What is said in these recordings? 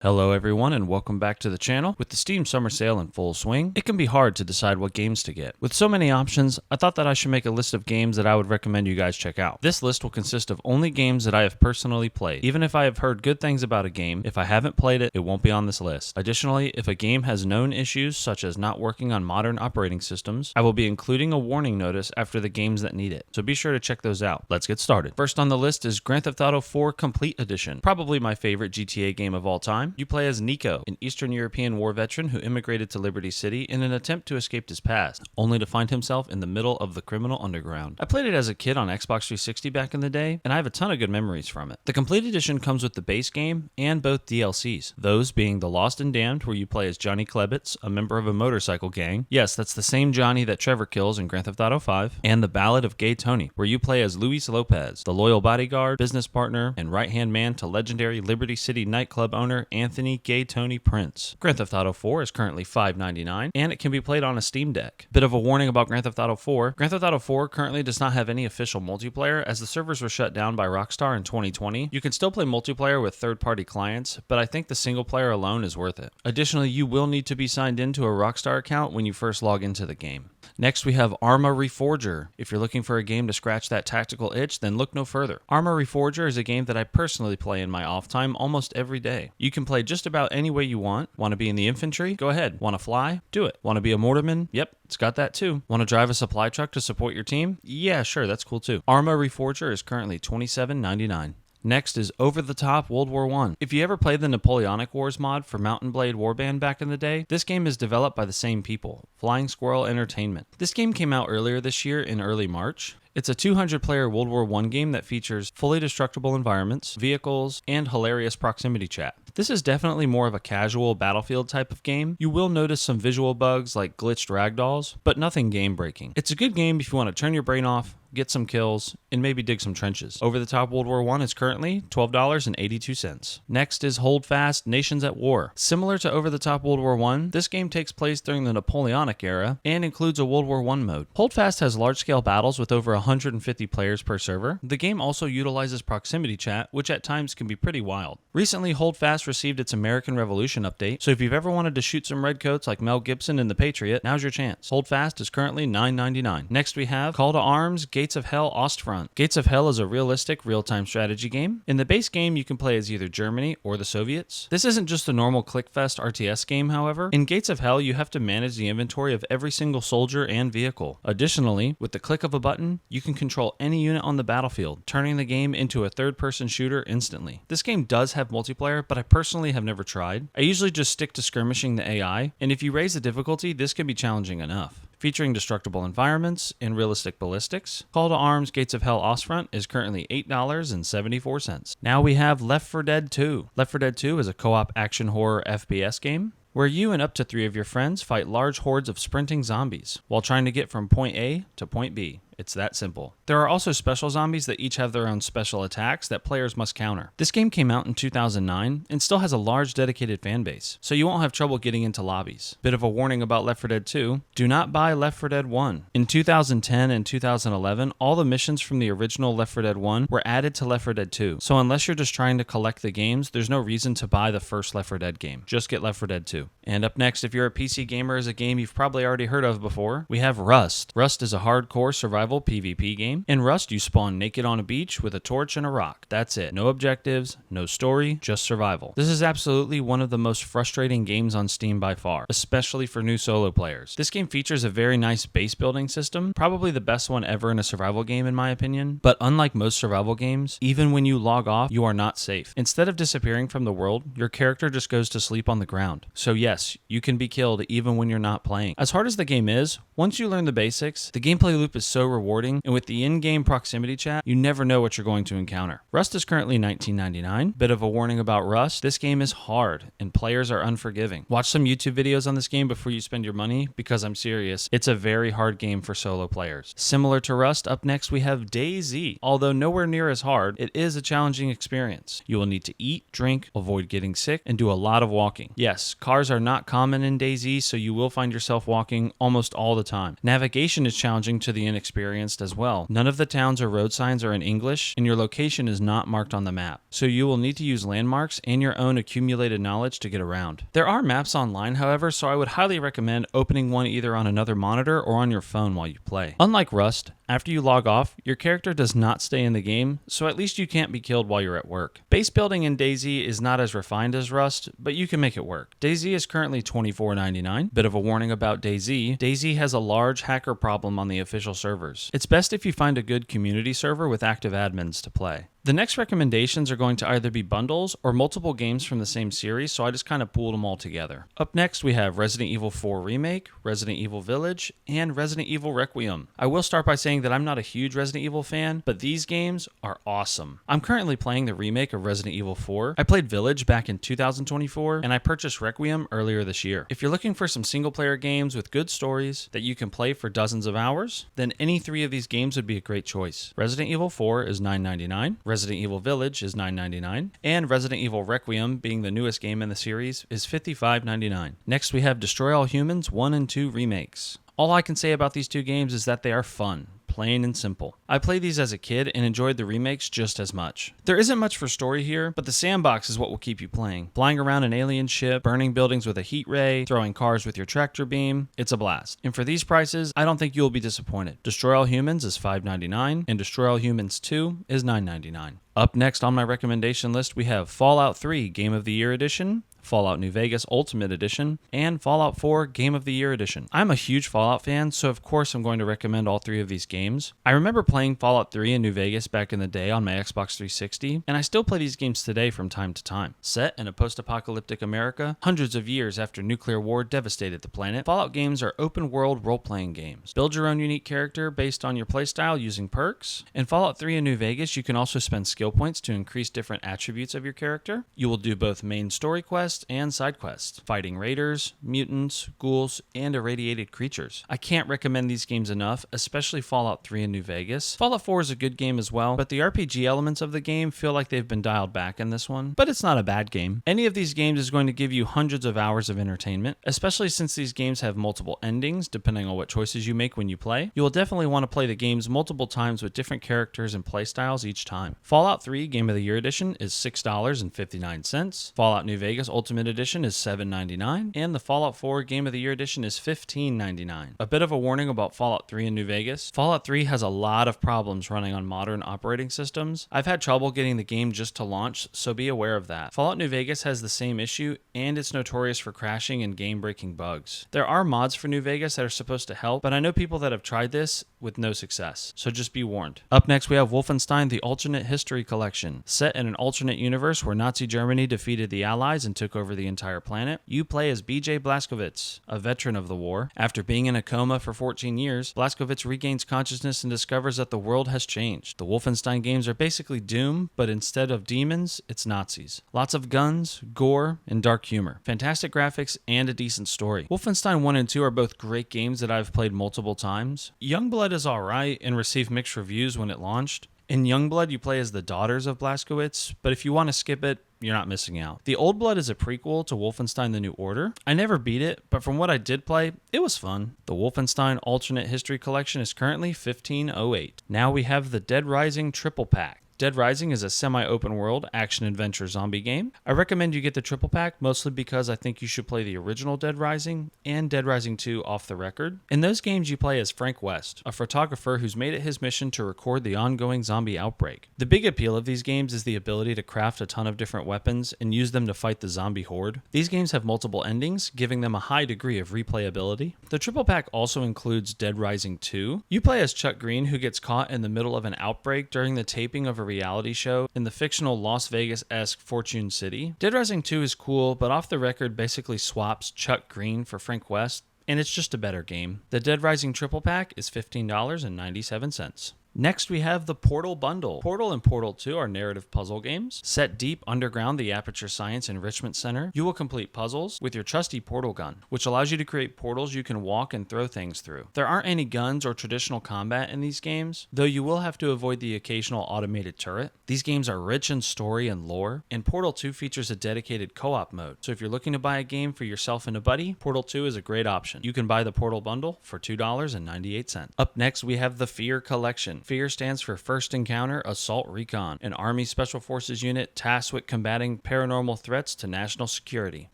Hello everyone and welcome back to the channel. With the Steam Summer Sale in full swing, it can be hard to decide what games to get. With so many options, I thought that I should make a list of games that I would recommend you guys check out. This list will consist of only games that I have personally played. Even if I have heard good things about a game, if I haven't played it, it won't be on this list. Additionally, if a game has known issues such as not working on modern operating systems, I will be including a warning notice after the games that need it. So be sure to check those out. Let's get started. First on the list is Grand Theft Auto 4 Complete Edition, probably my favorite GTA game of all time. You play as Nico, an Eastern European war veteran who immigrated to Liberty City in an attempt to escape his past, only to find himself in the middle of the criminal underground. I played it as a kid on Xbox 360 back in the day, and I have a ton of good memories from it. The Complete Edition comes with the base game and both DLCs, those being The Lost and Damned, where you play as Johnny Klebitz, a member of a motorcycle gang. Yes, that's the same Johnny that Trevor kills in Grand Theft Auto 5, and The Ballad of Gay Tony, where you play as Luis Lopez, the loyal bodyguard, business partner, and right-hand man to legendary Liberty City nightclub owner Anthony Gay Tony Prince. Grand Theft Auto 4 is currently $5.99, and it can be played on a Steam Deck. Bit of a warning about Grand Theft Auto 4. Grand Theft Auto 4 currently does not have any official multiplayer, as the servers were shut down by Rockstar in 2020. You can still play multiplayer with third-party clients, but I think the single player alone is worth it. Additionally, you will need to be signed into a Rockstar account when you first log into the game. Next, we have Arma Reforger. If you're looking for a game to scratch that tactical itch, then look no further. Arma Reforger is a game that I personally play in my off time almost every day. You can play just about any way you want. Want to be in the infantry? Go ahead. Want to fly? Do it. Want to be a mortarman? Yep, it's got that too. Want to drive a supply truck to support your team? Yeah, sure, that's cool too. Arma Reforger is currently $27.99. Next is Over the Top World War I. If you ever played the Napoleonic Wars mod for Mount and Blade Warband back in the day, this game is developed by the same people, Flying Squirrel Entertainment. This game came out earlier this year in early March. It's a 200-player World War I game that features fully destructible environments, vehicles, and hilarious proximity chat. This is definitely more of a casual Battlefield type of game. You will notice some visual bugs like glitched ragdolls, but nothing game-breaking. It's a good game if you want to turn your brain off, get some kills, and maybe dig some trenches. Over the Top World War I is currently $12.82. Next is Hold Fast Nations at War. Similar to Over the Top World War I, this game takes place during the Napoleonic era and includes a World War I mode. Hold Fast has large-scale battles with over 150 players per server. The game also utilizes proximity chat, which at times can be pretty wild. Recently, Hold Fast received its American Revolution update, so if you've ever wanted to shoot some redcoats like Mel Gibson in The Patriot, now's your chance. Hold Fast is currently $9.99. Next we have Call to Arms Gates of Hell Ostfront. Gates of Hell is a realistic, real-time strategy game. In the base game, you can play as either Germany or the Soviets. This isn't just a normal Clickfest RTS game, however. In Gates of Hell, you have to manage the inventory of every single soldier and vehicle. Additionally, with the click of a button, you can control any unit on the battlefield, turning the game into a third-person shooter instantly. This game does have multiplayer, but I personally have never tried. I usually just stick to skirmishing the AI, and if you raise the difficulty, this can be challenging enough. Featuring destructible environments and realistic ballistics, Call to Arms Gates of Hell Ostfront is currently $8.74. Now we have Left 4 Dead 2. Left 4 Dead 2 is a co-op action horror FPS game where you and up to 3 of your friends fight large hordes of sprinting zombies while trying to get from point A to point B. It's that simple. There are also special zombies that each have their own special attacks that players must counter. This game came out in 2009 and still has a large dedicated fan base, so you won't have trouble getting into lobbies. Bit of a warning about Left 4 Dead 2, do not buy Left 4 Dead 1. In 2010 and 2011, all the missions from the original Left 4 Dead 1 were added to Left 4 Dead 2, so unless you're just trying to collect the games, there's no reason to buy the first Left 4 Dead game. Just get Left 4 Dead 2. And up next, if you're a PC gamer, is a game you've probably already heard of before. We have Rust. Rust is a hardcore survival PvP game. In Rust, you spawn naked on a beach with a torch and a rock. That's it. No objectives, no story, just survival. This is absolutely one of the most frustrating games on Steam by far, especially for new solo players. This game features a very nice base building system, probably the best one ever in a survival game in my opinion, but unlike most survival games, even when you log off, you are not safe. Instead of disappearing from the world, your character just goes to sleep on the ground. So yes, you can be killed even when you're not playing. As hard as the game is, once you learn the basics, the gameplay loop is so rewarding, and with the in-game proximity chat, you never know what you're going to encounter. Rust is currently $19.99. Bit of a warning about Rust, this game is hard, and players are unforgiving. Watch some YouTube videos on this game before you spend your money, because I'm serious, it's a very hard game for solo players. Similar to Rust, up next we have DayZ. Although nowhere near as hard, it is a challenging experience. You will need to eat, drink, avoid getting sick, and do a lot of walking. Yes, cars are not common in DayZ, so you will find yourself walking almost all the time. Navigation is challenging to the inexperienced, experienced as well. None of the towns or road signs are in English, and your location is not marked on the map, so you will need to use landmarks and your own accumulated knowledge to get around. There are maps online, however, so I would highly recommend opening one either on another monitor or on your phone while you play. Unlike Rust, after you log off, your character does not stay in the game, so at least you can't be killed while you're at work. Base building in DayZ is not as refined as Rust, but you can make it work. DayZ is currently $24.99. Bit of a warning about DayZ. DayZ has a large hacker problem on the official servers. It's best if you find a good community server with active admins to play. The next recommendations are going to either be bundles or multiple games from the same series, so I just kind of pooled them all together. Up next, we have Resident Evil 4 Remake, Resident Evil Village, and Resident Evil Requiem. I will start by saying that I'm not a huge Resident Evil fan, but these games are awesome. I'm currently playing the remake of Resident Evil 4. I played Village back in 2024, and I purchased Requiem earlier this year. If you're looking for some single-player games with good stories that you can play for dozens of hours, then any three of these games would be a great choice. Resident Evil 4 is $9.99, Resident Evil Village is $9.99, and Resident Evil Requiem, being the newest game in the series, is $55.99. Next, we have Destroy All Humans 1 and 2 remakes. All I can say about these two games is that they are fun. Plain and simple. I played these as a kid and enjoyed the remakes just as much. There isn't much for story here, but the sandbox is what will keep you playing. Flying around an alien ship, burning buildings with a heat ray, throwing cars with your tractor beam, it's a blast. And for these prices, I don't think you'll be disappointed. Destroy All Humans is $5.99 and Destroy All Humans 2 is $9.99. Up next on my recommendation list, we have Fallout 3 Game of the Year Edition, Fallout New Vegas Ultimate Edition, and Fallout 4 Game of the Year Edition. I'm a huge Fallout fan, so of course I'm going to recommend all three of these games. I remember playing Fallout 3 in New Vegas back in the day on my Xbox 360, and I still play these games today from time to time. Set in a post-apocalyptic America, hundreds of years after nuclear war devastated the planet, Fallout games are open-world role-playing games. Build your own unique character based on your playstyle using perks. In Fallout 3 in New Vegas, you can also spend skill points to increase different attributes of your character. You will do both main story quests and side quests, fighting raiders, mutants, ghouls, and irradiated creatures. I can't recommend these games enough, especially Fallout 3 in New Vegas. Fallout 4 is a good game as well, but the RPG elements of the game feel like they've been dialed back in this one, but it's not a bad game. Any of these games is going to give you hundreds of hours of entertainment, especially since these games have multiple endings depending on what choices you make when you play. You will definitely want to play the games multiple times with different characters and playstyles each time. Fallout 3 Game of the Year Edition is $6.59. Fallout New Vegas Ultimate Edition is $7.99, and the Fallout 4 Game of the Year Edition is $15.99. A bit of a warning about Fallout 3 in New Vegas. Fallout 3 has a lot of problems running on modern operating systems. I've had trouble getting the game just to launch, so be aware of that. Fallout New Vegas has the same issue, and it's notorious for crashing and game-breaking bugs. There are mods for New Vegas that are supposed to help, but I know people that have tried this with no success, so just be warned. Up next, we have Wolfenstein: The Alternate History Collection. Set in an alternate universe where Nazi Germany defeated the Allies and took over the entire planet, you play as BJ Blazkowicz, a veteran of the war. After being in a coma for 14 years, Blazkowicz regains consciousness and discovers that the world has changed. The Wolfenstein games are basically Doom, but instead of demons, it's Nazis. Lots of guns, gore, and dark humor. Fantastic graphics and a decent story. Wolfenstein 1 and 2 are both great games that I've played multiple times. Youngblood is alright and received mixed reviews when it launched. In Youngblood, you play as the daughters of Blazkowicz, but if you want to skip it, you're not missing out. The Old Blood is a prequel to Wolfenstein: The New Order. I never beat it, but from what I did play, it was fun. The Wolfenstein Alternate History Collection is currently $15.08. Now we have the Dead Rising Triple Pack. Dead Rising is a semi-open world action-adventure zombie game. I recommend you get the triple pack, mostly because I think you should play the original Dead Rising and Dead Rising 2 off the record. In those games, you play as Frank West, a photographer who's made it his mission to record the ongoing zombie outbreak. The big appeal of these games is the ability to craft a ton of different weapons and use them to fight the zombie horde. These games have multiple endings, giving them a high degree of replayability. The triple pack also includes Dead Rising 2. You play as Chuck Green, who gets caught in the middle of an outbreak during the taping of a reality show in the fictional Las Vegas-esque Fortune City. Dead Rising 2 is cool, but off the record basically swaps Chuck Green for Frank West, and it's just a better game. The Dead Rising triple pack is $15.97. Next, we have the Portal Bundle. Portal and Portal 2 are narrative puzzle games. Set deep underground the Aperture Science Enrichment Center, you will complete puzzles with your trusty portal gun, which allows you to create portals you can walk and throw things through. There aren't any guns or traditional combat in these games, though you will have to avoid the occasional automated turret. These games are rich in story and lore, and Portal 2 features a dedicated co-op mode. So if you're looking to buy a game for yourself and a buddy, Portal 2 is a great option. You can buy the Portal Bundle for $2.98. Up next, we have the Fear Collection. Fear stands for First Encounter Assault Recon, an Army Special Forces unit tasked with combating paranormal threats to national security.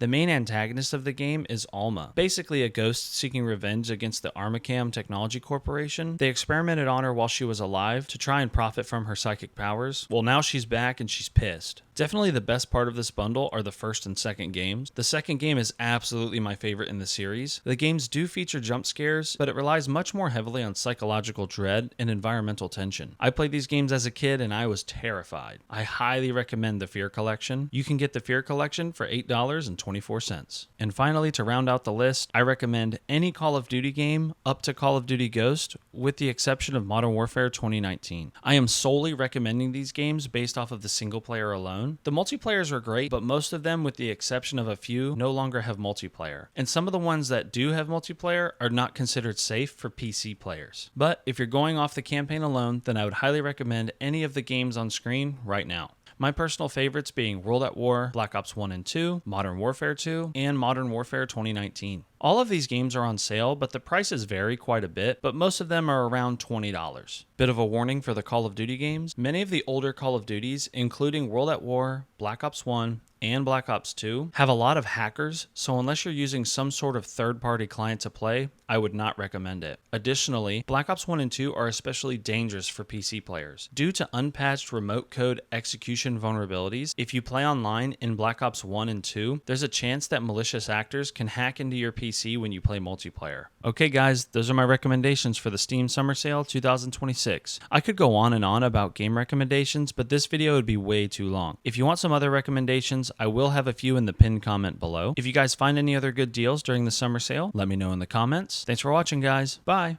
The main antagonist of the game is Alma, basically a ghost seeking revenge against the Armacam Technology Corporation. They experimented on her while she was alive to try and profit from her psychic powers. Well, now she's back and she's pissed. Definitely the best part of this bundle are the first and second games. The second game is absolutely my favorite in the series. The games do feature jump scares, but it relies much more heavily on psychological dread and environmental tension. I played these games as a kid and I was terrified. I highly recommend the Fear Collection. You can get the Fear Collection for $8.24. And finally, to round out the list, I recommend any Call of Duty game up to Call of Duty Ghost, with the exception of Modern Warfare 2019. I am solely recommending these games based off of the single player alone. The multiplayers are great, but most of them, with the exception of a few, no longer have multiplayer. And some of the ones that do have multiplayer are not considered safe for PC players. But if you're going off the campaign alone, then I would highly recommend any of the games on screen right now. My personal favorites being World at War, Black Ops 1 and 2, Modern Warfare 2, and Modern Warfare 2019. All of these games are on sale, but the prices vary quite a bit, but most of them are around $20. Bit of a warning for the Call of Duty games. Many of the older Call of Duties, including World at War, Black Ops 1, and Black Ops 2, have a lot of hackers, so unless you're using some sort of third-party client to play, I would not recommend it. Additionally, Black Ops 1 and 2 are especially dangerous for PC players. Due to unpatched remote code execution vulnerabilities, if you play online in Black Ops 1 and 2, there's a chance that malicious actors can hack into your PC when you play multiplayer. Okay guys, those are my recommendations for the Steam Summer Sale 2026. I could go on and on about game recommendations, but this video would be way too long. If you want some other recommendations, I will have a few in the pinned comment below. If you guys find any other good deals during the summer sale, let me know in the comments. Thanks for watching, guys. Bye.